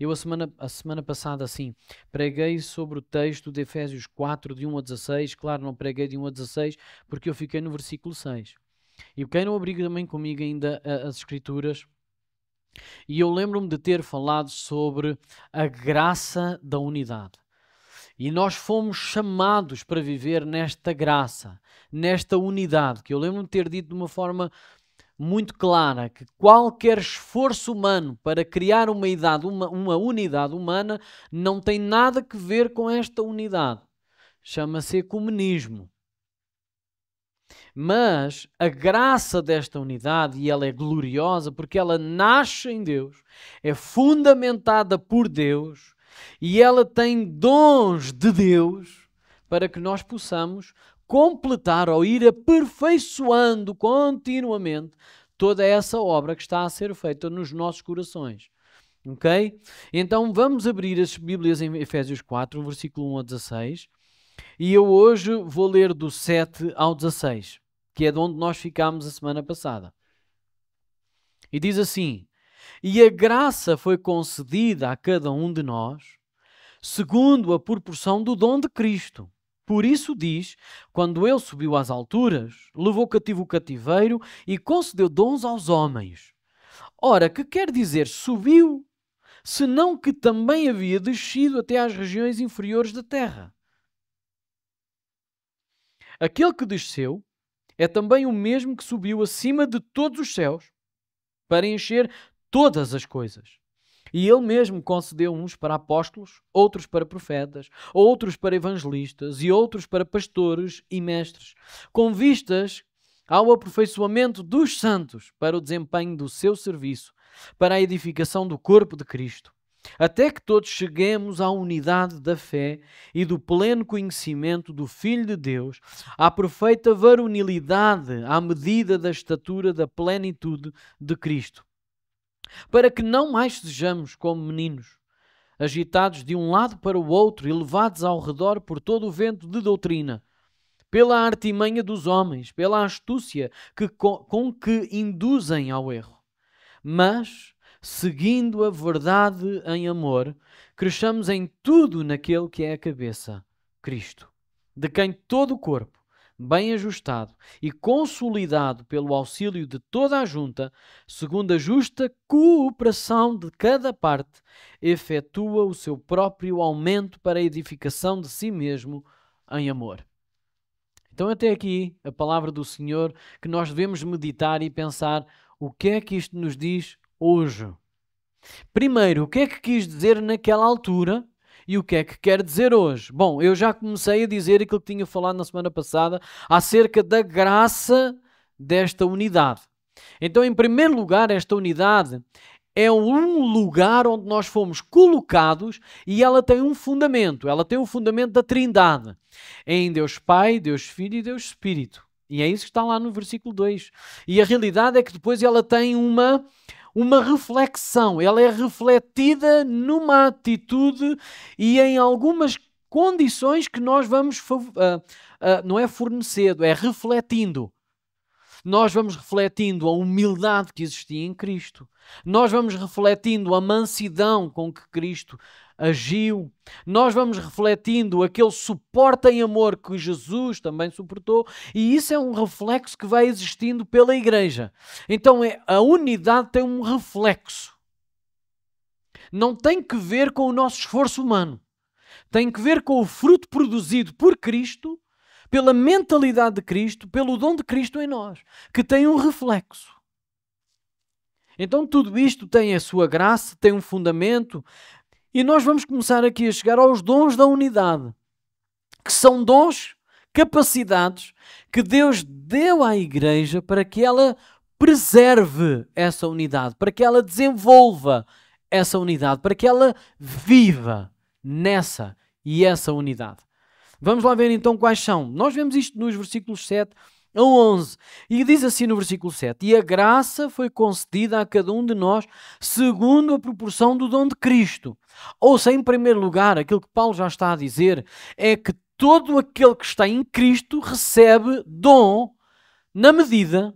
Eu a semana passada, assim, preguei sobre o texto de Efésios 4, de 1 a 16. Claro, não preguei de 1 a 16, porque eu fiquei no versículo 6. E quem não abriga também comigo ainda as Escrituras, e eu lembro-me de ter falado sobre a graça da unidade. E nós fomos chamados para viver nesta graça, nesta unidade, que eu lembro-me de ter dito de uma forma muito clara, que qualquer esforço humano para criar uma unidade humana não tem nada a ver com esta unidade. Chama-se ecumenismo. Mas a graça desta unidade, e ela é gloriosa porque ela nasce em Deus, é fundamentada por Deus e ela tem dons de Deus para que nós possamos completar ou ir aperfeiçoando continuamente toda essa obra que está a ser feita nos nossos corações. Ok? Então vamos abrir as Bíblias em Efésios 4, versículo 1 a 16. E eu hoje vou ler do 7 ao 16, que é de onde nós ficámos a semana passada. E diz assim: E a graça foi concedida a cada um de nós, segundo a proporção do dom de Cristo. Por isso diz, quando ele subiu às alturas, levou cativo o cativeiro e concedeu dons aos homens. Ora, que quer dizer subiu, senão que também havia descido até às regiões inferiores da terra. Aquele que desceu é também o mesmo que subiu acima de todos os céus para encher todas as coisas. E ele mesmo concedeu uns para apóstolos, outros para profetas, outros para evangelistas e outros para pastores e mestres, com vistas ao aperfeiçoamento dos santos para o desempenho do seu serviço, para a edificação do corpo de Cristo, até que todos cheguemos à unidade da fé e do pleno conhecimento do Filho de Deus, à perfeita varonilidade, à medida da estatura da plenitude de Cristo, para que não mais sejamos como meninos, agitados de um lado para o outro e levados ao redor por todo o vento de doutrina, pela artimanha dos homens, pela astúcia com que induzem ao erro. Mas, seguindo a verdade em amor, cresçamos em tudo naquele que é a cabeça, Cristo, de quem todo o corpo, bem ajustado e consolidado pelo auxílio de toda a junta, segundo a justa cooperação de cada parte, efetua o seu próprio aumento para a edificação de si mesmo em amor. Então até aqui a palavra do Senhor, que nós devemos meditar e pensar o que é que isto nos diz hoje. Primeiro, o que é que quis dizer naquela altura e o que é que quer dizer hoje? Bom, eu já comecei a dizer aquilo que tinha falado na semana passada acerca da graça desta unidade. Então, em primeiro lugar, esta unidade é um lugar onde nós fomos colocados e ela tem um fundamento. Ela tem o fundamento da Trindade. É em Deus Pai, Deus Filho e Deus Espírito. E é isso que está lá no versículo 2. E a realidade é que depois ela tem uma reflexão. Ela é refletida numa atitude e em algumas condições que nós vamos, não é fornecendo, é refletindo. Nós vamos refletindo a humildade que existia em Cristo. Nós vamos refletindo a mansidão com que Cristo agiu. Nós vamos refletindo aquele suporte em amor que Jesus também suportou. E isso é um reflexo que vai existindo pela igreja. Então a unidade tem um reflexo. Não tem que ver com o nosso esforço humano. Tem que ver com o fruto produzido por Cristo, pela mentalidade de Cristo, pelo dom de Cristo em nós, que tem um reflexo. Então tudo isto tem a sua graça, tem um fundamento, e nós vamos começar aqui a chegar aos dons da unidade, que são dons, capacidades, que Deus deu à igreja para que ela preserve essa unidade, para que ela desenvolva essa unidade, para que ela viva nessa e essa unidade. Vamos lá ver então quais são. Nós vemos isto nos versículos 7 a 11. E diz assim no versículo 7: E a graça foi concedida a cada um de nós segundo a proporção do dom de Cristo. Ouça, em primeiro lugar, aquilo que Paulo já está a dizer é que todo aquele que está em Cristo recebe dom na medida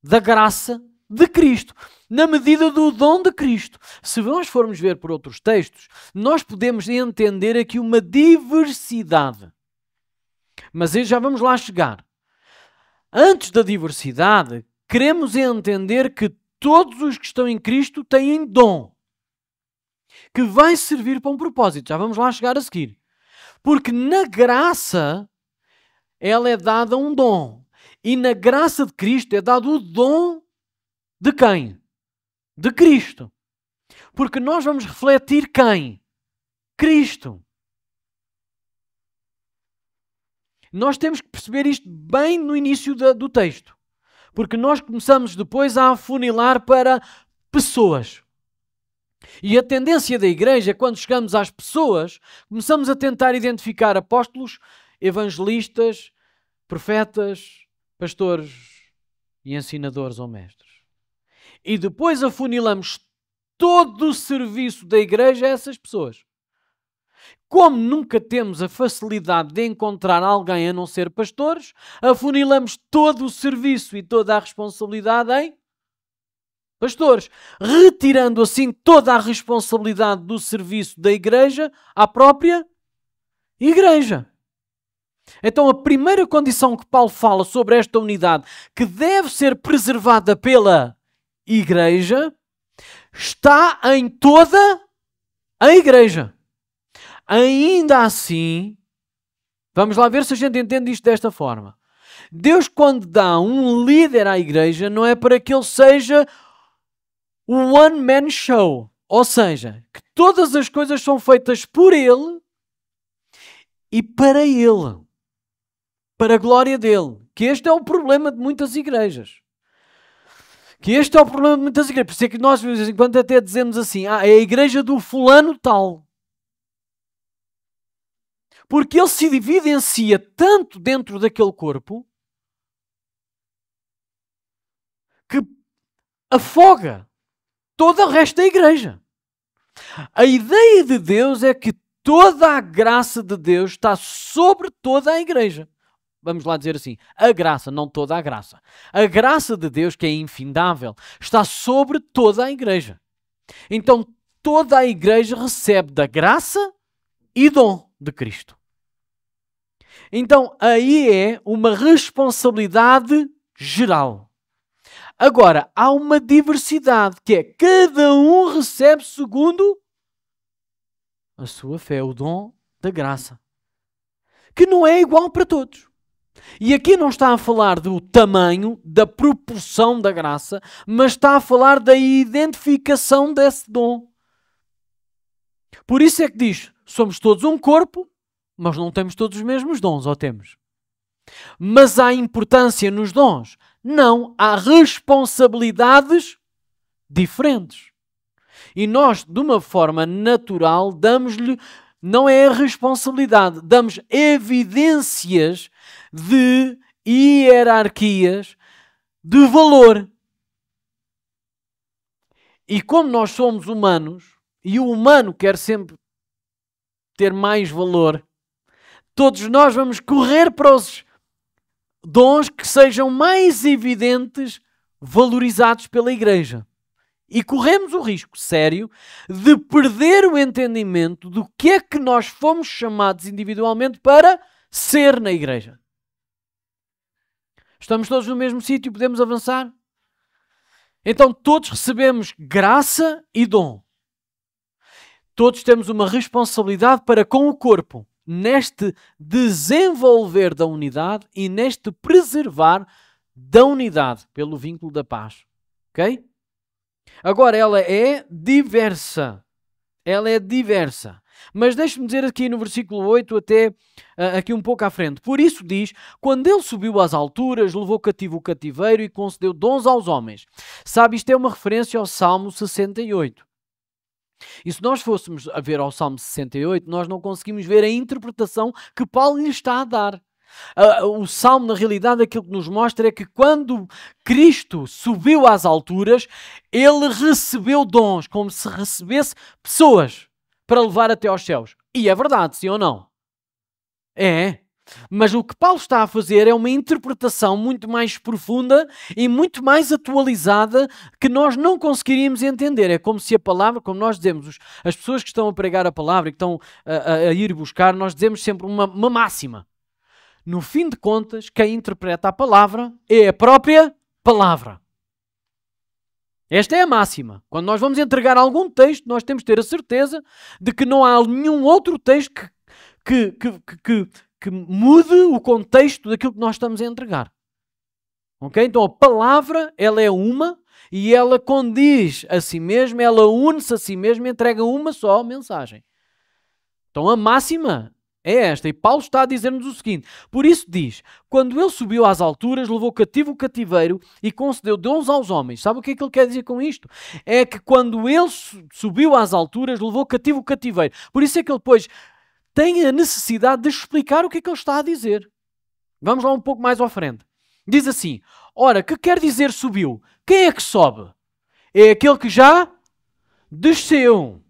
da graça de Cristo, na medida do dom de Cristo. Se nós formos ver por outros textos, nós podemos entender aqui uma diversidade. Mas já vamos lá chegar. Antes da diversidade, queremos entender que todos os que estão em Cristo têm dom, que vai servir para um propósito. Já vamos lá chegar a seguir. Porque na graça, ela é dada um dom. E na graça de Cristo é dado o dom de quem? De Cristo. Porque nós vamos refletir quem? Cristo. Nós temos que perceber isto bem no início do texto. Porque nós começamos depois a afunilar para pessoas. E a tendência da igreja, quando chegamos às pessoas, começamos a tentar identificar apóstolos, evangelistas, profetas, pastores e ensinadores ou mestres. E depois afunilamos todo o serviço da igreja a essas pessoas. Como nunca temos a facilidade de encontrar alguém a não ser pastores, afunilamos todo o serviço e toda a responsabilidade em pastores, retirando assim toda a responsabilidade do serviço da igreja à própria igreja. Então a primeira condição que Paulo fala sobre esta unidade, que deve ser preservada pela igreja, está em toda a igreja. Ainda assim, vamos lá ver se a gente entende isto desta forma. Deus, quando dá um líder à igreja, não é para que ele seja o one-man show. Ou seja, que todas as coisas são feitas por ele e para ele. Para a glória dele. Que este é o problema de muitas igrejas. Por isso é que nós, de vez em quando, até dizemos assim, é a igreja do fulano tal. Porque ele se evidencia tanto dentro daquele corpo que afoga toda o resto da igreja. A ideia de Deus é que toda a graça de Deus está sobre toda a igreja. Vamos lá dizer assim, a graça, não toda a graça. A graça de Deus, que é infindável, está sobre toda a igreja. Então, toda a igreja recebe da graça e dom de Cristo. Então, aí é uma responsabilidade geral. Agora, há uma diversidade, que é cada um recebe segundo a sua fé, o dom da graça. Que não é igual para todos. E aqui não está a falar do tamanho, da proporção da graça, mas está a falar da identificação desse dom. Por isso é que diz, somos todos um corpo, mas não temos todos os mesmos dons, ou temos? Mas há importância nos dons? Não, há responsabilidades diferentes. E nós, de uma forma natural, damos-lhe, não é a responsabilidade, damos evidências de hierarquias de valor. E como nós somos humanos, e o humano quer sempre ter mais valor, todos nós vamos correr para os dons que sejam mais evidentes, valorizados pela igreja. E corremos o risco sério de perder o entendimento do que é que nós fomos chamados individualmente para ser na igreja. Estamos todos no mesmo sítio, podemos avançar? Então todos recebemos graça e dom. Todos temos uma responsabilidade para com o corpo, neste desenvolver da unidade e neste preservar da unidade pelo vínculo da paz. Ok? Agora, ela é diversa. Ela é diversa. Mas deixe-me dizer aqui no versículo 8, até aqui um pouco à frente. Por isso diz, quando ele subiu às alturas, levou cativo o cativeiro e concedeu dons aos homens. Sabe, isto é uma referência ao Salmo 68. E se nós fôssemos a ver ao Salmo 68, nós não conseguimos ver a interpretação que Paulo lhe está a dar. O Salmo, na realidade, aquilo que nos mostra é que quando Cristo subiu às alturas, ele recebeu dons, como se recebesse pessoas para levar até aos céus. E é verdade, sim ou não? É. Mas o que Paulo está a fazer é uma interpretação muito mais profunda e muito mais atualizada que nós não conseguiríamos entender. É como se a palavra, como nós dizemos, as pessoas que estão a pregar a palavra e que estão a ir buscar, nós dizemos sempre uma máxima. No fim de contas, quem interpreta a palavra é a própria palavra. Esta é a máxima. Quando nós vamos entregar algum texto, nós temos de ter a certeza de que não há nenhum outro texto que mude o contexto daquilo que nós estamos a entregar. Ok? Então a palavra, ela é uma e ela condiz a si mesma, ela une-se a si mesma e entrega uma só mensagem. Então a máxima é esta. E Paulo está a dizer-nos o seguinte. Por isso diz, quando ele subiu às alturas, levou cativo o cativeiro e concedeu dons aos homens. Sabe o que é que ele quer dizer com isto? É que quando ele subiu às alturas, levou cativo o cativeiro. Por isso é que ele depois tem a necessidade de explicar o que é que ele está a dizer. Vamos lá um pouco mais à frente. Diz assim, ora, que quer dizer subiu? Quem é que sobe? É aquele que já desceu.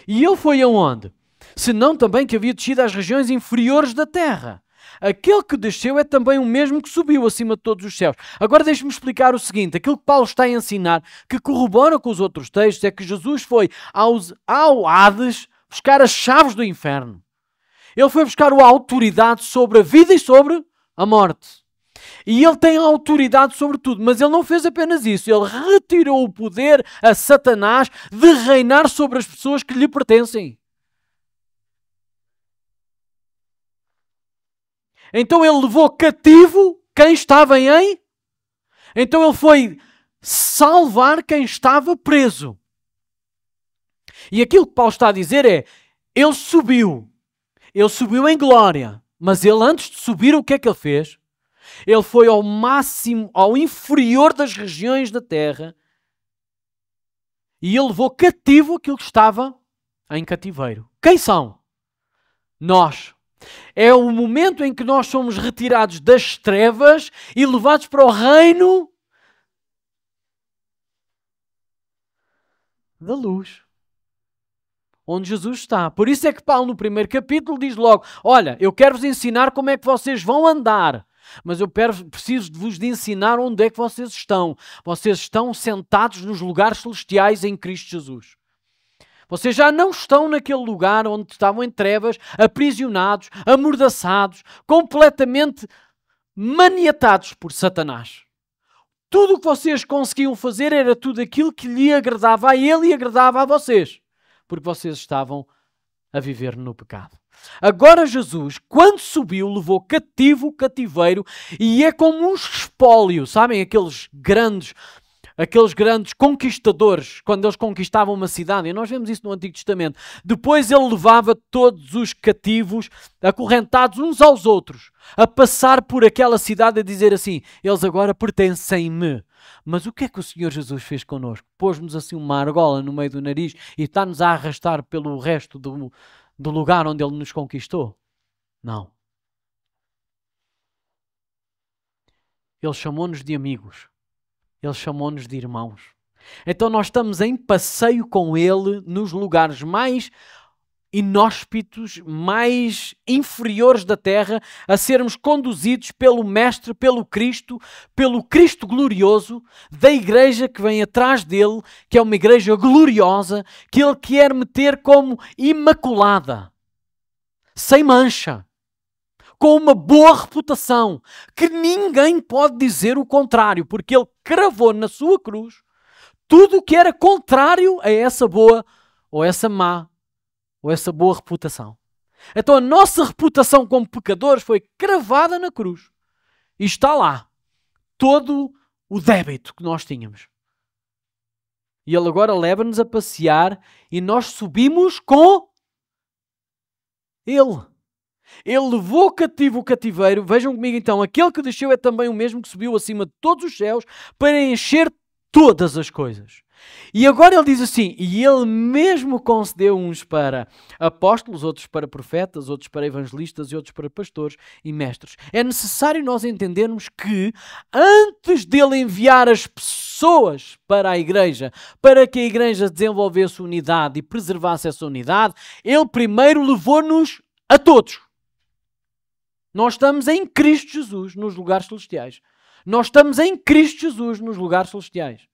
E ele foi aonde? Senão também que havia descido às regiões inferiores da terra. Aquele que desceu é também o mesmo que subiu acima de todos os céus. Agora deixe-me explicar o seguinte. Aquilo que Paulo está a ensinar, que corrobora com os outros textos, é que Jesus foi ao Hades buscar as chaves do inferno. Ele foi buscar a autoridade sobre a vida e sobre a morte. E ele tem a autoridade sobre tudo, mas ele não fez apenas isso. Ele retirou o poder a Satanás de reinar sobre as pessoas que lhe pertencem. Então ele levou cativo quem estava em... Então ele foi salvar quem estava preso. E aquilo que Paulo está a dizer é, ele subiu em glória, mas ele antes de subir o que é que ele fez? Ele foi ao máximo, ao inferior das regiões da terra e ele levou cativo aquilo que estava em cativeiro. Quem são? Nós. É o momento em que nós somos retirados das trevas e levados para o reino da luz, onde Jesus está. Por isso é que Paulo no primeiro capítulo diz logo, olha, eu quero vos ensinar como é que vocês vão andar, mas eu preciso de vos ensinar onde é que vocês estão. Vocês estão sentados nos lugares celestiais em Cristo Jesus. Vocês já não estão naquele lugar onde estavam em trevas, aprisionados, amordaçados, completamente maniatados por Satanás. Tudo o que vocês conseguiam fazer era tudo aquilo que lhe agradava a ele e agradava a vocês, porque vocês estavam a viver no pecado. Agora Jesus, quando subiu, levou cativo o cativeiro e é como um espólio, sabem? Aqueles grandes conquistadores, quando eles conquistavam uma cidade, e nós vemos isso no Antigo Testamento. Depois ele levava todos os cativos, acorrentados uns aos outros, a passar por aquela cidade a dizer assim, eles agora pertencem-me. Mas o que é que o Senhor Jesus fez connosco? Pôs-nos assim uma argola no meio do nariz e está-nos a arrastar pelo resto do lugar onde Ele nos conquistou? Não. Ele chamou-nos de amigos. Ele chamou-nos de irmãos. Então nós estamos em passeio com Ele nos lugares mais inóspitos, mais inferiores da terra, a sermos conduzidos pelo Mestre, pelo Cristo glorioso, da igreja que vem atrás dele, que é uma igreja gloriosa, que Ele quer meter como imaculada, sem mancha, com uma boa reputação, que ninguém pode dizer o contrário, porque Ele cravou na sua cruz tudo o que era contrário a essa boa ou essa má ou essa boa reputação. Então a nossa reputação como pecadores foi cravada na cruz e está lá todo o débito que nós tínhamos. E Ele agora leva-nos a passear e nós subimos com Ele. Ele levou cativo o cativeiro. Vejam comigo então, aquele que desceu é também o mesmo que subiu acima de todos os céus para encher todas as coisas. E agora ele diz assim, e ele mesmo concedeu uns para apóstolos, outros para profetas, outros para evangelistas e outros para pastores e mestres. É necessário nós entendermos que antes dele enviar as pessoas para a igreja, para que a igreja desenvolvesse unidade e preservasse essa unidade, ele primeiro levou-nos a todos. Nós estamos em Cristo Jesus nos lugares celestiais. Nós estamos em Cristo Jesus nos lugares celestiais.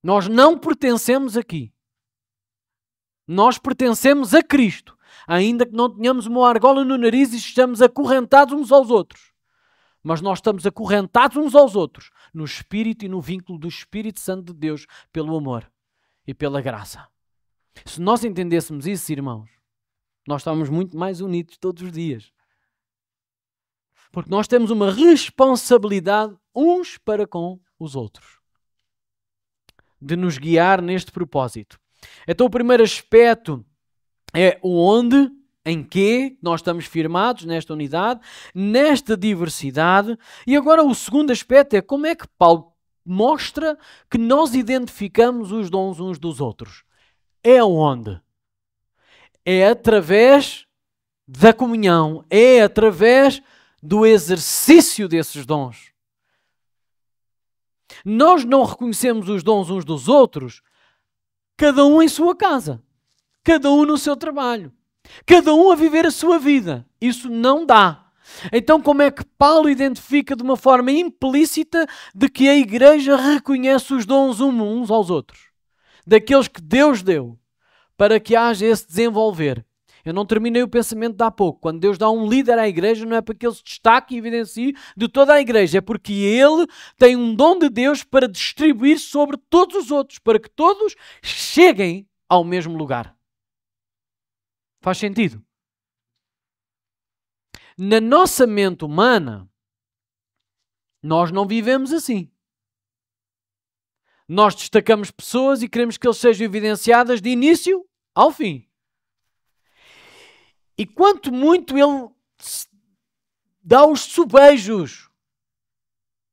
Nós não pertencemos aqui. Nós pertencemos a Cristo. Ainda que não tenhamos uma argola no nariz e estamos acorrentados uns aos outros. Mas nós estamos acorrentados uns aos outros no Espírito e no vínculo do Espírito Santo de Deus pelo amor e pela graça. Se nós entendêssemos isso, irmãos, nós estamos muito mais unidos todos os dias. Porque nós temos uma responsabilidade uns para com os outros. De nos guiar neste propósito. Então o primeiro aspecto é o onde, em que nós estamos firmados nesta unidade, nesta diversidade. E agora o segundo aspecto é como é que Paulo mostra que nós identificamos os dons uns dos outros. É onde? É através da comunhão, é através do exercício desses dons. Nós não reconhecemos os dons uns dos outros, cada um em sua casa, cada um no seu trabalho, cada um a viver a sua vida. Isso não dá. Então como é que Paulo identifica de uma forma implícita de que a igreja reconhece os dons uns aos outros? Daqueles que Deus deu para que haja esse desenvolver. Eu não terminei o pensamento de há pouco. Quando Deus dá um líder à igreja, não é para que ele se destaque e evidencie de toda a igreja. É porque ele tem um dom de Deus para distribuir sobre todos os outros, para que todos cheguem ao mesmo lugar. Faz sentido? Na nossa mente humana, nós não vivemos assim. Nós destacamos pessoas e queremos que eles sejam evidenciadas de início ao fim. E quanto muito ele dá os subejos.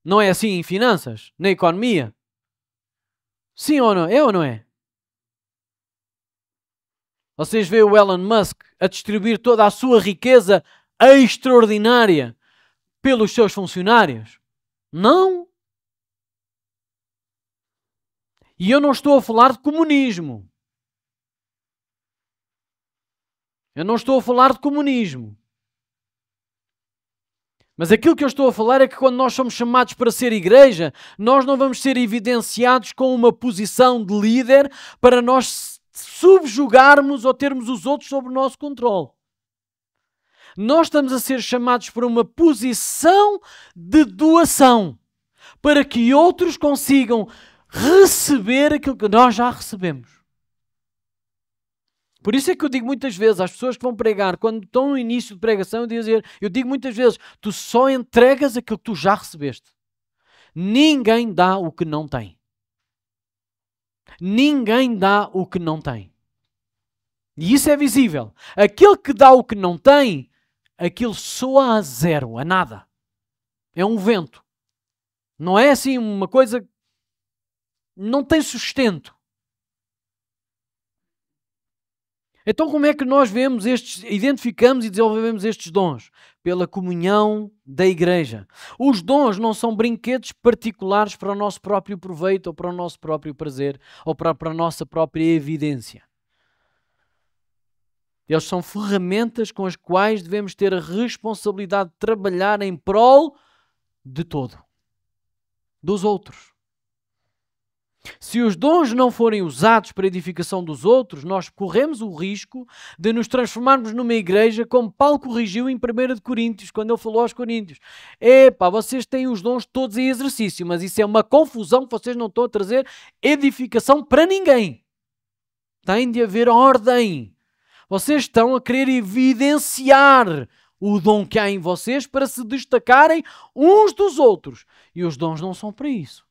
Não é assim em finanças? Na economia? Sim ou não? É ou não é? Vocês veem o Elon Musk a distribuir toda a sua riqueza extraordinária pelos seus funcionários? Não. E eu não estou a falar de comunismo. Eu não estou a falar de comunismo. Mas aquilo que eu estou a falar é que quando nós somos chamados para ser igreja, nós não vamos ser evidenciados com uma posição de líder para nós subjugarmos ou termos os outros sob o nosso controle. Nós estamos a ser chamados para uma posição de doação, para que outros consigam receber aquilo que nós já recebemos. Por isso é que eu digo muitas vezes às pessoas que vão pregar, quando estão no início de pregação, eu digo muitas vezes, tu só entregas aquilo que tu já recebeste. Ninguém dá o que não tem. Ninguém dá o que não tem. E isso é visível. Aquele que dá o que não tem, aquilo soa a zero, a nada. É um vento. Não é assim uma coisa... Não tem sustento. Então como é que nós vemos identificamos e desenvolvemos estes dons? Pela comunhão da igreja. Os dons não são brinquedos particulares para o nosso próprio proveito ou para o nosso próprio prazer ou para a nossa própria evidência. Eles são ferramentas com as quais devemos ter a responsabilidade de trabalhar em prol de todo, dos outros. Se os dons não forem usados para a edificação dos outros, nós corremos o risco de nos transformarmos numa igreja como Paulo corrigiu em 1 Coríntios, quando ele falou aos Coríntios. Vocês têm os dons todos em exercício, mas isso é uma confusão que vocês não estão a trazer edificação para ninguém. Tem de haver ordem. Vocês estão a querer evidenciar o dom que há em vocês para se destacarem uns dos outros. E os dons não são para isso.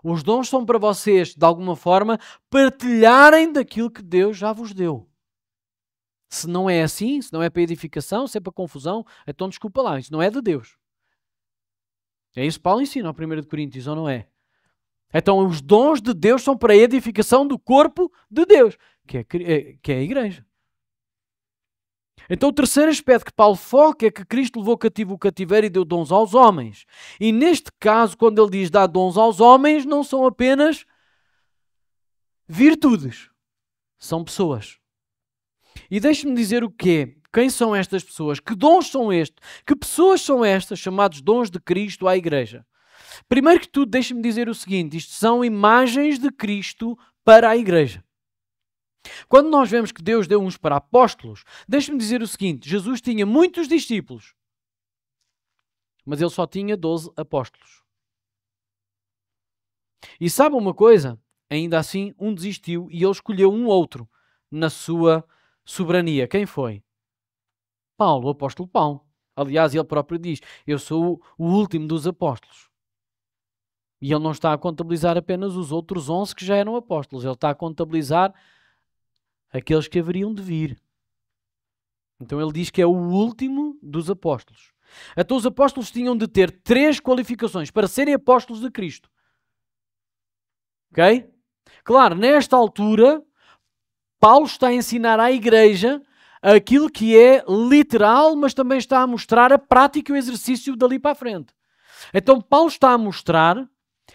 Os dons são para vocês, de alguma forma, partilharem daquilo que Deus já vos deu. Se não é assim, se não é para edificação, se é para confusão, então desculpa lá, isso não é de Deus. É isso que Paulo ensina ao 1 Coríntios, ou não é? Então os dons de Deus são para a edificação do corpo de Deus, que é a igreja. Então o terceiro aspecto que Paulo foca é que Cristo levou cativo o cativeiro e deu dons aos homens. E neste caso, quando ele diz dar dons aos homens, não são apenas virtudes. São pessoas. E deixe-me dizer o quê? quem são estas pessoas, que dons são estes, que pessoas são estas, chamados dons de Cristo à igreja. Primeiro que tudo, deixe-me dizer o seguinte, isto são imagens de Cristo para a igreja. Quando nós vemos que Deus deu uns para apóstolos, deixe-me dizer o seguinte, Jesus tinha muitos discípulos, mas ele só tinha 12 apóstolos. E sabe uma coisa? Ainda assim, um desistiu e ele escolheu um outro na sua soberania. Quem foi? Paulo, o apóstolo Paulo. Aliás, ele próprio diz, eu sou o último dos apóstolos. E ele não está a contabilizar apenas os outros 11 que já eram apóstolos. Ele está a contabilizar aqueles que haveriam de vir. Então ele diz que é o último dos apóstolos. Então os apóstolos tinham de ter 3 qualificações para serem apóstolos de Cristo. Ok? Claro, nesta altura, Paulo está a ensinar à igreja aquilo que é literal, mas também está a mostrar a prática e o exercício dali para a frente. Então Paulo está a mostrar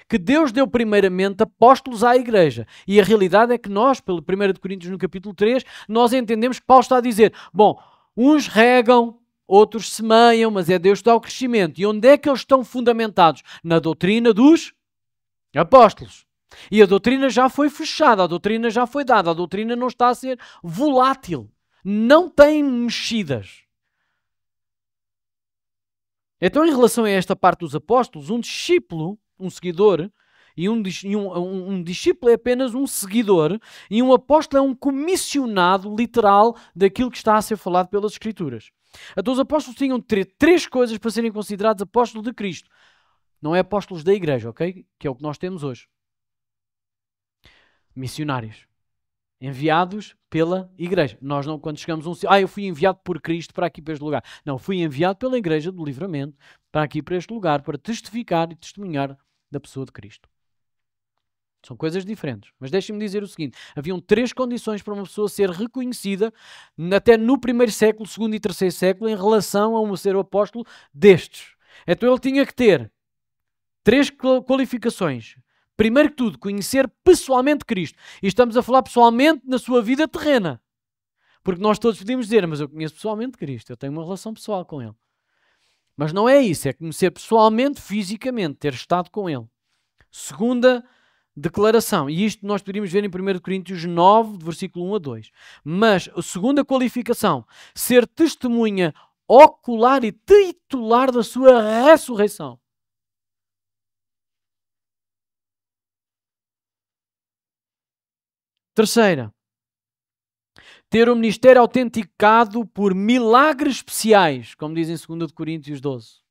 que Deus deu primeiramente apóstolos à igreja. E a realidade é que nós, pelo 1 Coríntios no capítulo 3, nós entendemos que Paulo está a dizer, bom, uns regam, outros semeiam, mas é Deus que dá o crescimento. E onde é que eles estão fundamentados? Na doutrina dos apóstolos. E a doutrina já foi fechada, a doutrina já foi dada, a doutrina não está a ser volátil. Não tem mexidas. Então, em relação a esta parte dos apóstolos, um discípulo, um seguidor, e um discípulo é apenas um seguidor, e um apóstolo é um comissionado literal daquilo que está a ser falado pelas Escrituras. Então, os apóstolos tinham de ter 3 coisas para serem considerados apóstolos de Cristo. Não é apóstolos da igreja, ok? Que é o que nós temos hoje. Missionários. Enviados pela igreja. Nós não, quando chegamos eu fui enviado por Cristo para aqui, para este lugar. Não, fui enviado pela igreja do Livramento para aqui, para este lugar, para testificar e testemunhar da pessoa de Cristo. São coisas diferentes. Mas deixem-me dizer o seguinte, haviam 3 condições para uma pessoa ser reconhecida até no 1º século, 2º e 3º século em relação a um ser o apóstolo destes. Então ele tinha que ter 3 qualificações. Primeiro que tudo, conhecer pessoalmente Cristo. E estamos a falar pessoalmente na sua vida terrena. Porque nós todos podemos dizer, mas eu conheço pessoalmente Cristo, eu tenho uma relação pessoal com Ele. Mas não é isso, é conhecer pessoalmente, fisicamente, ter estado com Ele. Segunda declaração, e isto nós poderíamos ver em 1 Coríntios 9, versículo 1 a 2. Mas a segunda qualificação, ser testemunha ocular e titular da sua ressurreição. Terceira, ter o ministério autenticado por milagres especiais, como diz em 2 Coríntios 12.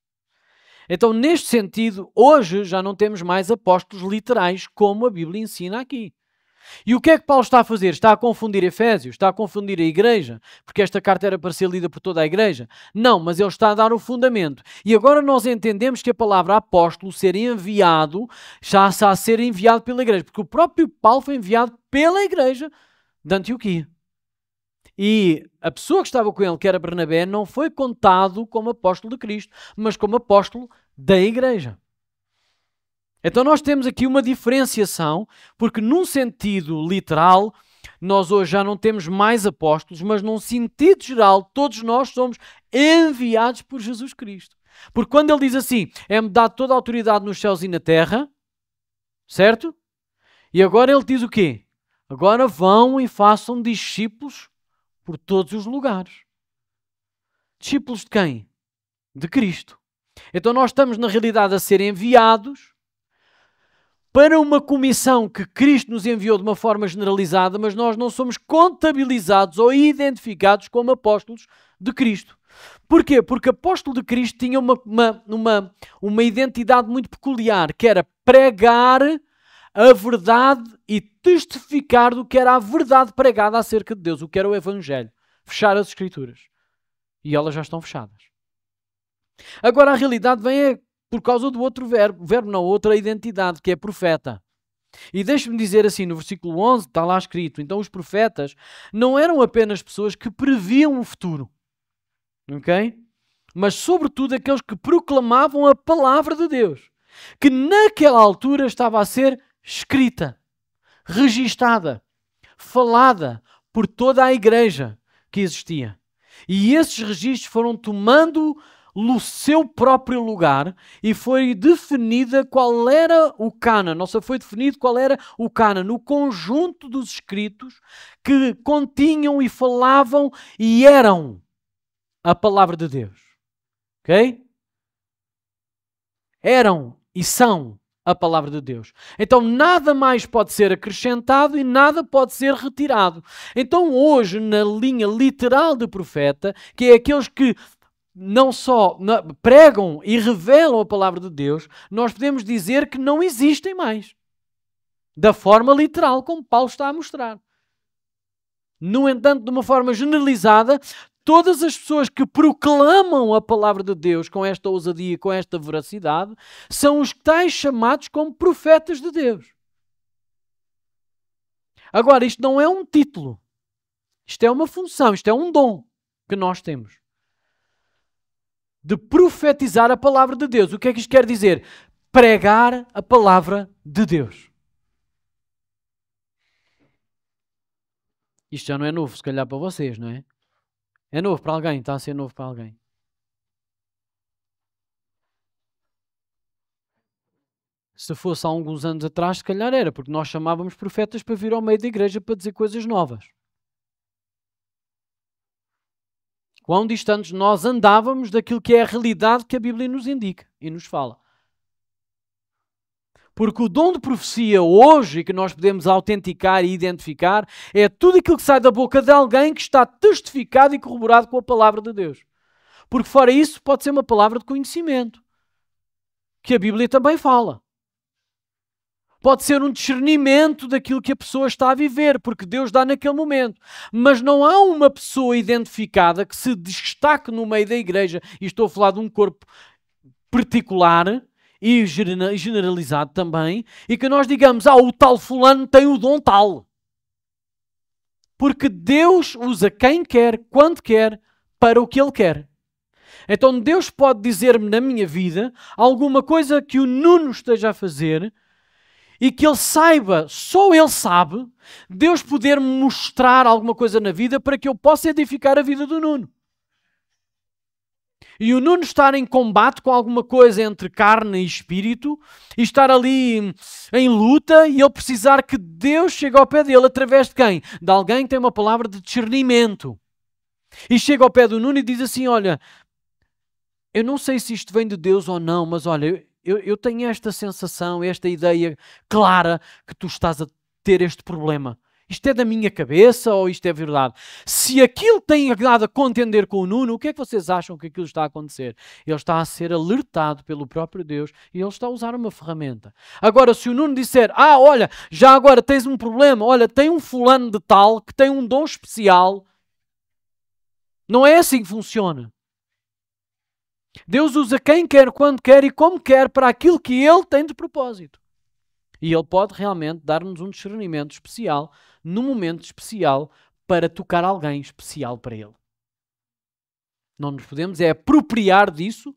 Então, neste sentido, hoje já não temos mais apóstolos literais, como a Bíblia ensina aqui. E o que é que Paulo está a fazer? Está a confundir Efésios? Está a confundir a igreja? Porque esta carta era para ser lida por toda a igreja? Não, mas ele está a dar o fundamento. E agora nós entendemos que a palavra apóstolo, ser enviado, já está a ser enviado pela igreja. Porque o próprio Paulo foi enviado pela igreja de Antioquia. E a pessoa que estava com ele, que era Bernabé, não foi contado como apóstolo de Cristo, mas como apóstolo da igreja. Então nós temos aqui uma diferenciação, porque num sentido literal, nós hoje já não temos mais apóstolos, mas num sentido geral, todos nós somos enviados por Jesus Cristo. Porque quando ele diz assim, é-me dado toda a autoridade nos céus e na terra, certo? E agora ele diz o quê? Agora vão e façam discípulos por todos os lugares. Discípulos de quem? De Cristo. Então nós estamos na realidade a ser enviados para uma comissão que Cristo nos enviou de uma forma generalizada, mas nós não somos contabilizados ou identificados como apóstolos de Cristo. Porquê? Porque apóstolo de Cristo tinha uma identidade muito peculiar, que era pregar a verdade e testificar do que era a verdade pregada acerca de Deus, o que era o Evangelho. Fechar as Escrituras. E elas já estão fechadas. Agora a realidade vem por causa do outro verbo não, outra identidade, que é profeta. E deixe-me dizer assim, no versículo 11 está lá escrito, então os profetas não eram apenas pessoas que previam o futuro, ok? Mas sobretudo aqueles que proclamavam a palavra de Deus, que naquela altura estava a ser escrita, registada, falada por toda a igreja que existia. E esses registros foram tomando o seu próprio lugar e foi definida qual era o cânon, ou seja, foi definido qual era o cânon, no conjunto dos escritos que continham e falavam e eram a palavra de Deus. Ok? Eram e são a palavra de Deus. Então nada mais pode ser acrescentado e nada pode ser retirado. Então hoje, na linha literal de profeta, que é aqueles que não só pregam e revelam a palavra de Deus, nós podemos dizer que não existem mais. Da forma literal, como Paulo está a mostrar. No entanto, de uma forma generalizada, todas as pessoas que proclamam a palavra de Deus com esta ousadia, com esta veracidade, são os tais chamados como profetas de Deus. Agora, isto não é um título. Isto é uma função, isto é um dom que nós temos. De profetizar a palavra de Deus. O que é que isto quer dizer? Pregar a palavra de Deus. Isto já não é novo, se calhar, para vocês, não é? É novo para alguém, está a ser novo para alguém. Se fosse há alguns anos atrás, se calhar era, porque nós chamávamos profetas para vir ao meio da igreja para dizer coisas novas. Quão distantes nós andávamos daquilo que é a realidade que a Bíblia nos indica e nos fala. Porque o dom de profecia hoje, que nós podemos autenticar e identificar, é tudo aquilo que sai da boca de alguém que está testificado e corroborado com a palavra de Deus. Porque fora isso pode ser uma palavra de conhecimento, que a Bíblia também fala. Pode ser um discernimento daquilo que a pessoa está a viver, porque Deus dá naquele momento. Mas não há uma pessoa identificada que se destaque no meio da igreja, e estou a falar de um corpo particular e generalizado também, e que nós digamos, o tal fulano tem o dom tal. Porque Deus usa quem quer, quando quer, para o que Ele quer. Então Deus pode dizer-me na minha vida alguma coisa que o Nuno esteja a fazer e que ele saiba, só ele sabe, Deus poder-me mostrar alguma coisa na vida para que eu possa edificar a vida do Nuno. E o Nuno estar em combate com alguma coisa entre carne e espírito e estar ali em luta e ele precisar que Deus chegue ao pé dele através de quem? De alguém que tem uma palavra de discernimento. E chega ao pé do Nuno e diz assim, olha, eu não sei se isto vem de Deus ou não, mas olha, eu tenho esta sensação, esta ideia clara que tu estás a ter este problema. Isto é da minha cabeça ou isto é verdade? Se aquilo tem dado a contender com o Nuno, o que é que vocês acham que aquilo está a acontecer? Ele está a ser alertado pelo próprio Deus e ele está a usar uma ferramenta. Agora, se o Nuno disser, olha, já agora tens um problema, olha, tem um fulano de tal que tem um dom especial, não é assim que funciona. Deus usa quem quer, quando quer e como quer para aquilo que Ele tem de propósito. E Ele pode realmente dar-nos um discernimento especial, num momento especial, para tocar alguém especial para Ele. Não nos podemos apropriar disso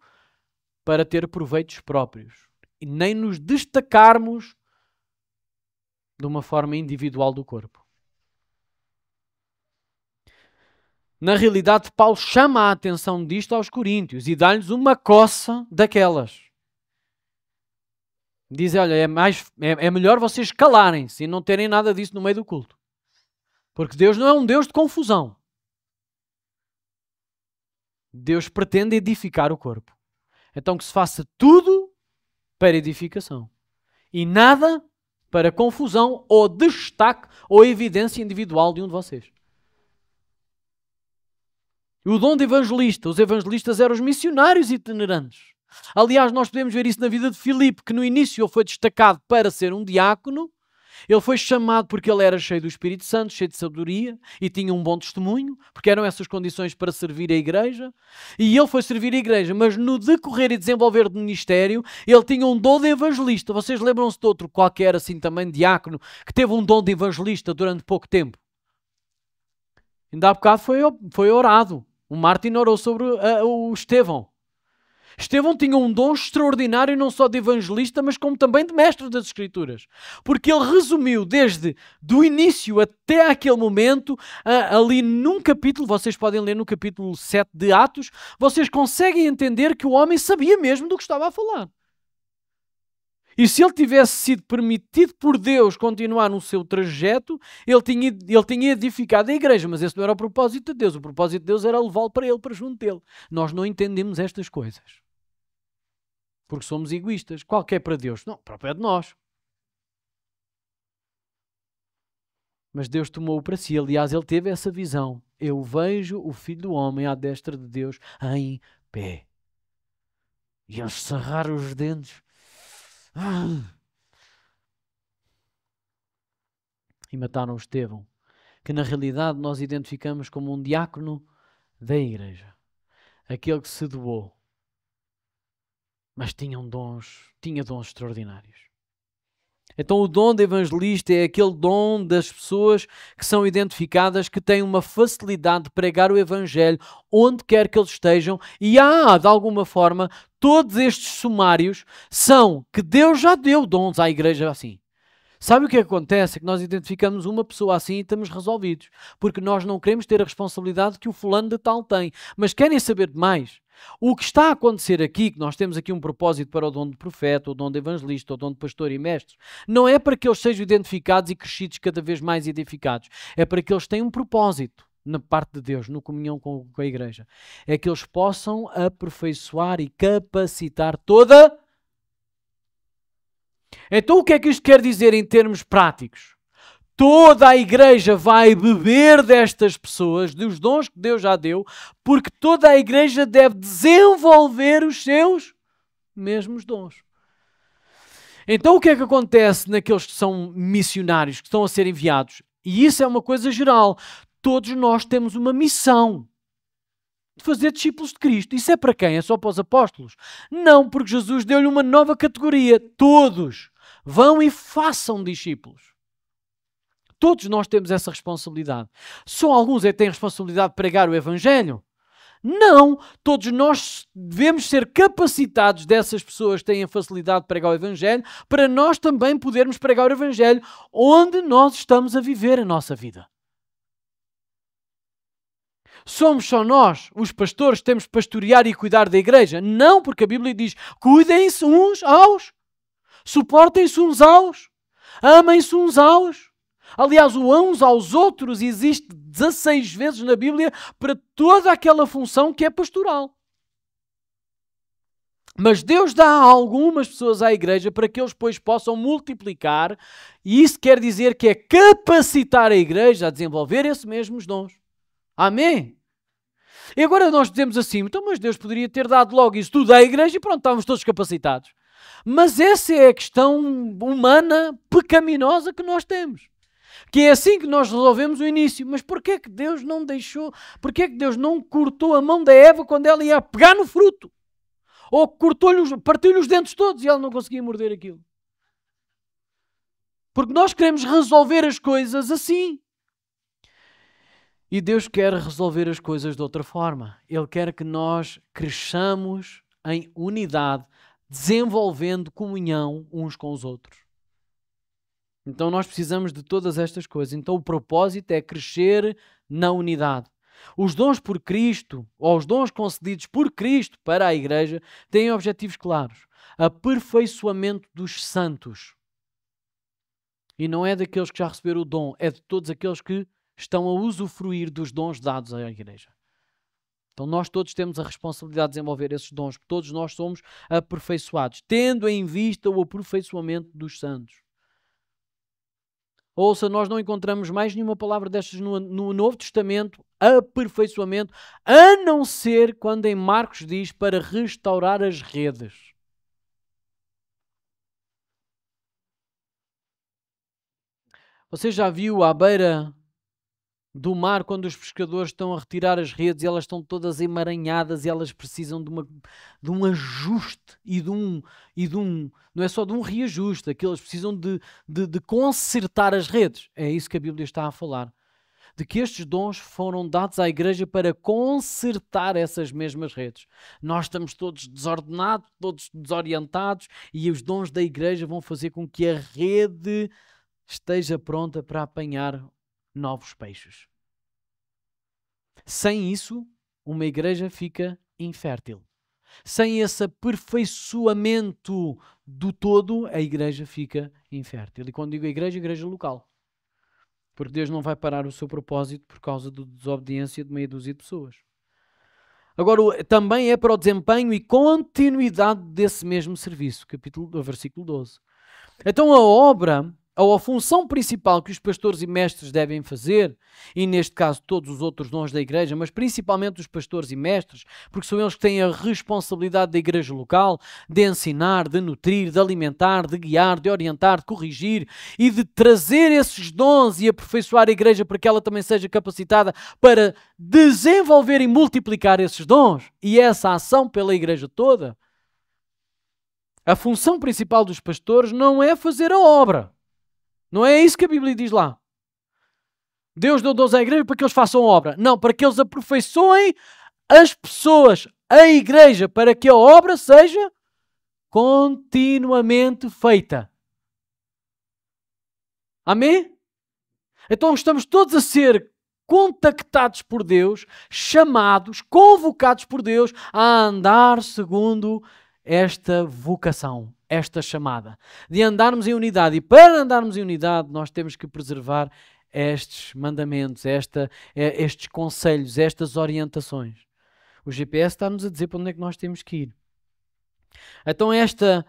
para ter proveitos próprios. E nem nos destacarmos de uma forma individual do corpo. Na realidade, Paulo chama a atenção disto aos coríntios e dá-lhes uma coça daquelas. Diz, olha, é melhor vocês calarem-se e não terem nada disso no meio do culto. Porque Deus não é um Deus de confusão. Deus pretende edificar o corpo. Então que se faça tudo para edificação. E nada para confusão ou destaque ou evidência individual de um de vocês. O dom de evangelista. Os evangelistas eram os missionários itinerantes. Aliás, nós podemos ver isso na vida de Filipe, que no início ele foi destacado para ser um diácono. Ele foi chamado porque ele era cheio do Espírito Santo, cheio de sabedoria e tinha um bom testemunho, porque eram essas condições para servir a igreja. E ele foi servir a igreja, mas no decorrer e desenvolver do ministério, ele tinha um dom de evangelista. Vocês lembram-se de outro qualquer, assim também diácono, que teve um dom de evangelista durante pouco tempo? Ainda há bocado foi orado. O Martin orou sobre o Estevão. Estevão tinha um dom extraordinário não só de evangelista, mas como também de mestre das Escrituras. Porque ele resumiu desde do início até aquele momento, ali num capítulo, vocês podem ler no capítulo 7 de Atos, vocês conseguem entender que o homem sabia mesmo do que estava a falar. E se ele tivesse sido permitido por Deus continuar no seu trajeto, ele tinha edificado a igreja, mas esse não era o propósito de Deus. O propósito de Deus era levá-lo para ele, para junto dele. Nós não entendemos estas coisas. Porque somos egoístas. Qual que é para Deus? Não, próprio é de nós. Mas Deus tomou-o para si. Aliás, ele teve essa visão. Eu vejo o Filho do Homem à destra de Deus em pé. E a cerrar os dentes. E mataram o Estevão, que na realidade nós identificamos como um diácono da igreja. Aquele que se doou. Mas tinha dons extraordinários. Então o dom de evangelista é aquele dom das pessoas que são identificadas, que têm uma facilidade de pregar o evangelho onde quer que eles estejam, e de alguma forma, todos estes sumários são que Deus já deu dons à igreja assim. Sabe o que acontece? É que nós identificamos uma pessoa assim e estamos resolvidos, porque nós não queremos ter a responsabilidade que o fulano de tal tem. Mas querem saber de mais? O que está a acontecer aqui, que nós temos aqui um propósito para o dom de profeta, o dom de evangelista, o dom de pastor e mestre, não é para que eles sejam identificados e crescidos cada vez mais edificados. É para que eles tenham um propósito na parte de Deus, na comunhão com a igreja. É que eles possam aperfeiçoar e capacitar toda. Então o que é que isto quer dizer em termos práticos? Toda a igreja vai beber destas pessoas, dos dons que Deus já deu, porque toda a igreja deve desenvolver os seus mesmos dons. Então o que é que acontece naqueles que são missionários, que estão a ser enviados? E isso é uma coisa geral. Todos nós temos uma missão de fazer discípulos de Cristo. Isso é para quem? É só para os apóstolos? Não, porque Jesus deu-lhe uma nova categoria. Todos vão e façam discípulos. Todos nós temos essa responsabilidade. Só alguns é que têm a responsabilidade de pregar o Evangelho? Não, todos nós devemos ser capacitados dessas pessoas que têm a facilidade de pregar o Evangelho para nós também podermos pregar o Evangelho onde nós estamos a viver a nossa vida. Somos só nós, os pastores, que temos de pastorear e cuidar da igreja? Não, porque a Bíblia diz, cuidem-se uns aos, suportem-se uns aos, amem-se uns aos. Aliás, o uns aos outros existe 16 vezes na Bíblia para toda aquela função que é pastoral. Mas Deus dá a algumas pessoas à igreja para que eles depois possam multiplicar, e isso quer dizer que é capacitar a igreja a desenvolver esses mesmos dons. Amém? E agora nós dizemos assim, então, mas Deus poderia ter dado logo isso tudo à igreja e pronto, estávamos todos capacitados. Mas essa é a questão humana pecaminosa que nós temos. Que é assim que nós resolvemos o início. Mas porquê é que Deus não deixou? Porquê é que Deus não cortou a mão da Eva quando ela ia pegar no fruto? Ou partiu-lhe os dentes todos e ela não conseguia morder aquilo? Porque nós queremos resolver as coisas assim. E Deus quer resolver as coisas de outra forma. Ele quer que nós cresçamos em unidade, desenvolvendo comunhão uns com os outros. Então nós precisamos de todas estas coisas. Então o propósito é crescer na unidade. Os dons por Cristo, ou os dons concedidos por Cristo para a igreja, têm objetivos claros. Aperfeiçoamento dos santos. E não é daqueles que já receberam o dom, é de todos aqueles que estão a usufruir dos dons dados à igreja. Então nós todos temos a responsabilidade de desenvolver esses dons, porque todos nós somos aperfeiçoados, tendo em vista o aperfeiçoamento dos santos. Ouça, nós não encontramos mais nenhuma palavra destas no Novo Testamento, aperfeiçoamento, a não ser quando em Marcos diz para restaurar as redes. Você já viu à beira do mar, quando os pescadores estão a retirar as redes e elas estão todas emaranhadas e elas precisam de um ajuste e de um não é só de um reajuste, é que eles precisam de consertar as redes. É isso que a Bíblia está a falar. de que estes dons foram dados à igreja para consertar essas mesmas redes. Nós estamos todos desordenados, todos desorientados, e os dons da igreja vão fazer com que a rede esteja pronta para apanhar novos peixes. Sem isso, uma igreja fica infértil. Sem esse aperfeiçoamento do todo, a igreja fica infértil. E quando digo igreja local. Porque Deus não vai parar o seu propósito por causa da desobediência de meia dúzia de pessoas. Agora, também é para o desempenho e continuidade desse mesmo serviço. Versículo 12. Então a obra, ou a função principal que os pastores e mestres devem fazer, e neste caso todos os outros dons da igreja, mas principalmente os pastores e mestres, porque são eles que têm a responsabilidade da igreja local, de ensinar, de nutrir, de alimentar, de guiar, de orientar, de corrigir e de trazer esses dons e aperfeiçoar a igreja para que ela também seja capacitada para desenvolver e multiplicar esses dons e essa ação pela igreja toda. A função principal dos pastores não é fazer a obra. Não é isso que a Bíblia diz lá. Deus deu dons à igreja para que eles façam obra. Não, para que eles aperfeiçoem as pessoas, a igreja, para que a obra seja continuamente feita. Amém? Então estamos todos a ser contactados por Deus, chamados, convocados por Deus a andar segundo esta vocação, esta chamada, de andarmos em unidade. E para andarmos em unidade, nós temos que preservar estes mandamentos, estes conselhos, estas orientações. O GPS está-nos a dizer para onde é que nós temos que ir. Então esta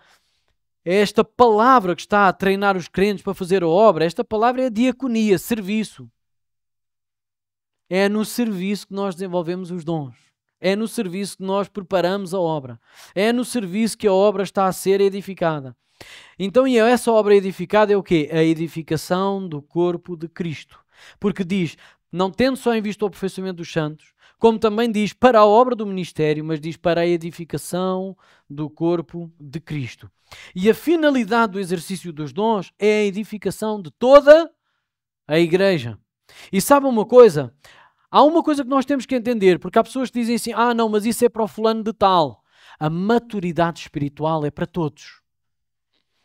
palavra que está a treinar os crentes para fazer a obra, esta palavra é diaconia, serviço. É no serviço que nós desenvolvemos os dons. É no serviço que nós preparamos a obra. É no serviço que a obra está a ser edificada. Então, e essa obra edificada é o quê? A edificação do corpo de Cristo. Porque diz, não tendo só em vista o aperfeiçoamento dos santos, como também diz para a obra do ministério, mas diz para a edificação do corpo de Cristo. E a finalidade do exercício dos dons é a edificação de toda a igreja. E sabe uma coisa? Há uma coisa que nós temos que entender, porque há pessoas que dizem assim, não, mas isso é para o fulano de tal. A maturidade espiritual é para todos.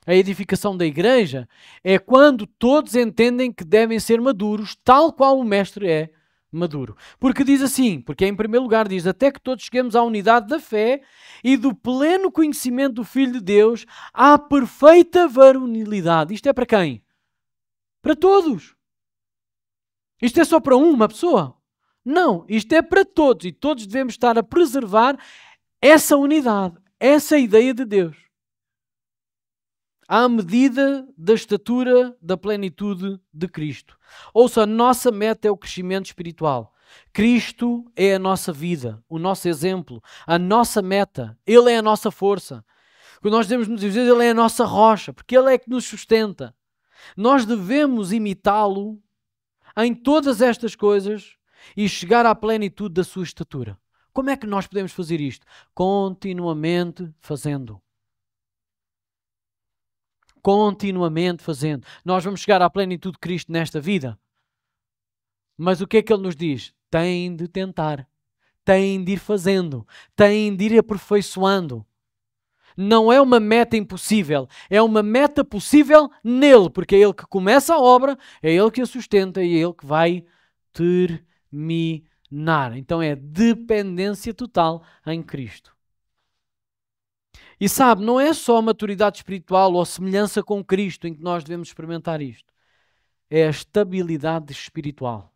A edificação da igreja é quando todos entendem que devem ser maduros, tal qual o mestre é maduro. Porque diz assim, porque em primeiro lugar diz, até que todos cheguemos à unidade da fé e do pleno conhecimento do Filho de Deus, à perfeita varonilidade. Isto é para quem? Para todos. Isto é só para uma pessoa? Não, isto é para todos e todos devemos estar a preservar essa unidade, essa ideia de Deus. À medida da estatura da plenitude de Cristo. Ouça, a nossa meta é o crescimento espiritual. Cristo é a nossa vida, o nosso exemplo, a nossa meta. Ele é a nossa força. Quando nós dizemos muitas vezes, Ele é a nossa rocha, porque Ele é que nos sustenta. Nós devemos imitá-lo em todas estas coisas e chegar à plenitude da sua estatura. Como é que nós podemos fazer isto? Continuamente fazendo. Continuamente fazendo. Nós vamos chegar à plenitude de Cristo nesta vida. Mas o que é que Ele nos diz? Têm de tentar. Têm de ir fazendo. Têm de ir aperfeiçoando. Não é uma meta impossível. É uma meta possível nele. Porque é Ele que começa a obra, é Ele que a sustenta e é Ele que vai terminar. Então é dependência total em Cristo. E sabe, não é só a maturidade espiritual ou a semelhança com Cristo em que nós devemos experimentar isto. É a estabilidade espiritual.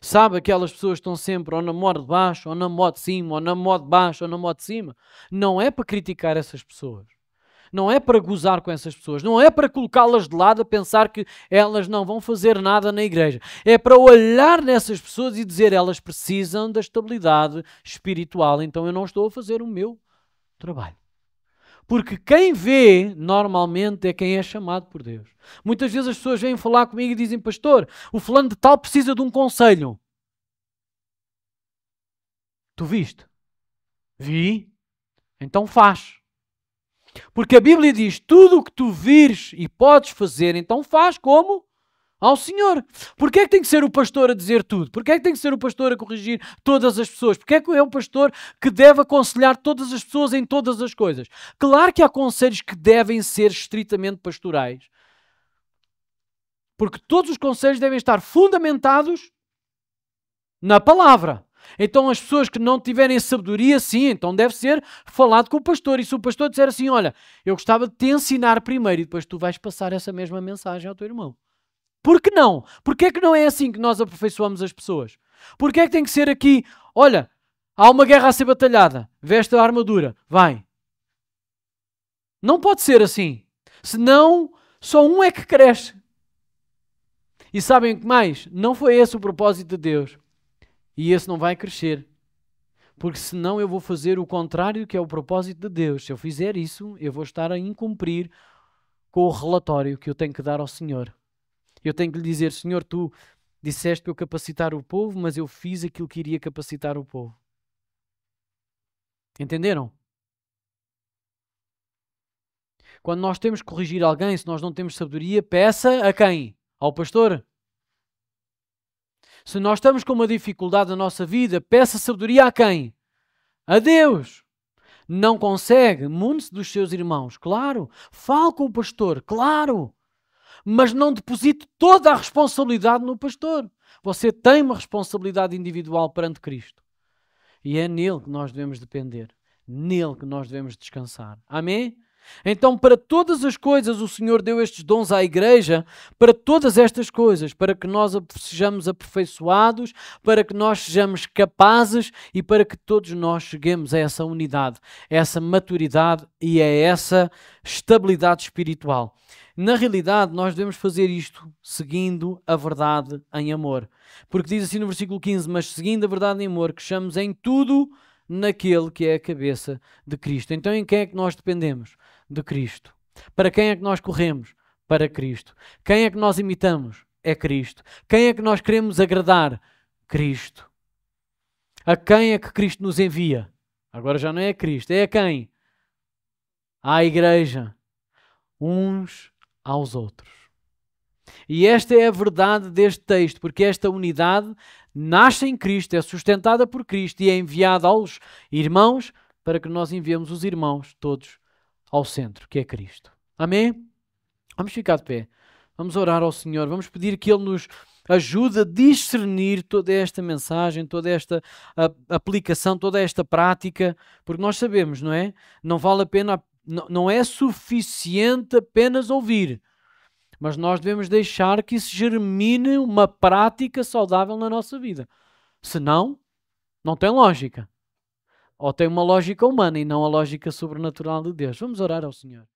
Sabe, aquelas pessoas que estão sempre ou na moda de baixo, ou na moda de cima, ou na moda de baixo, ou na moda de cima. Não é para criticar essas pessoas. Não é para gozar com essas pessoas. Não é para colocá-las de lado a pensar que elas não vão fazer nada na igreja. É para olhar nessas pessoas e dizer elas precisam da estabilidade espiritual. Então eu não estou a fazer o meu trabalho. Porque quem vê, normalmente, é quem é chamado por Deus. Muitas vezes as pessoas vêm falar comigo e dizem, pastor, o fulano de tal precisa de um conselho. Tu viste? Vi. Então faz. Porque a Bíblia diz, tudo o que tu vires e podes fazer, então faz como? Ao Senhor. Porquê é que tem que ser o pastor a dizer tudo? Porquê é que tem que ser o pastor a corrigir todas as pessoas? Porquê é que é o pastor que deve aconselhar todas as pessoas em todas as coisas? Claro que há conselhos que devem ser estritamente pastorais. Porque todos os conselhos devem estar fundamentados na palavra. Então as pessoas que não tiverem sabedoria, sim, então deve ser falado com o pastor. E se o pastor disser assim, olha, eu gostava de te ensinar primeiro e depois tu vais passar essa mesma mensagem ao teu irmão. Por que não? Porquê é que não é assim que nós aperfeiçoamos as pessoas? Porquê é que tem que ser aqui, olha, há uma guerra a ser batalhada, veste a armadura, vai. Não pode ser assim. Senão, só um é que cresce. E sabem o que mais? Não foi esse o propósito de Deus. E esse não vai crescer. Porque senão eu vou fazer o contrário que é o propósito de Deus. Se eu fizer isso, eu vou estar a incumprir com o relatório que eu tenho que dar ao Senhor. Eu tenho que lhe dizer, Senhor, tu disseste para eu capacitar o povo, mas eu fiz aquilo que iria capacitar o povo. Entenderam? Quando nós temos que corrigir alguém, se nós não temos sabedoria, peça a quem? Ao pastor? Se nós estamos com uma dificuldade na nossa vida, peça sabedoria a quem? A Deus. Não consegue? Munde-se dos seus irmãos. Claro. Fale com o pastor. Claro. Mas não deposite toda a responsabilidade no pastor. Você tem uma responsabilidade individual perante Cristo. E é nele que nós devemos depender. Nele que nós devemos descansar. Amém? Então, para todas as coisas, o Senhor deu estes dons à igreja, para todas estas coisas, para que nós sejamos aperfeiçoados, para que nós sejamos capazes e para que todos nós cheguemos a essa unidade, a essa maturidade e a essa estabilidade espiritual. Na realidade, nós devemos fazer isto seguindo a verdade em amor. Porque diz assim no versículo 15, mas seguindo a verdade em amor, que chamamos em tudo naquele que é a cabeça de Cristo. Então em quem é que nós dependemos? De Cristo. Para quem é que nós corremos? Para Cristo. Quem é que nós imitamos? É Cristo. Quem é que nós queremos agradar? Cristo. A quem é que Cristo nos envia? Agora já não é a Cristo, é a quem? À igreja. Uns aos outros. E esta é a verdade deste texto, porque esta unidade nasce em Cristo, é sustentada por Cristo e é enviada aos irmãos para que nós enviemos os irmãos todos ao centro, que é Cristo. Amém? Vamos ficar de pé. Vamos orar ao Senhor. Vamos pedir que Ele nos ajude a discernir toda esta mensagem, toda esta aplicação, toda esta prática, porque nós sabemos, não é? Não vale a pena, não é suficiente apenas ouvir, mas nós devemos deixar que isso germine uma prática saudável na nossa vida. Senão, não tem lógica. Ou tem uma lógica humana e não a lógica sobrenatural de Deus. Vamos orar ao Senhor.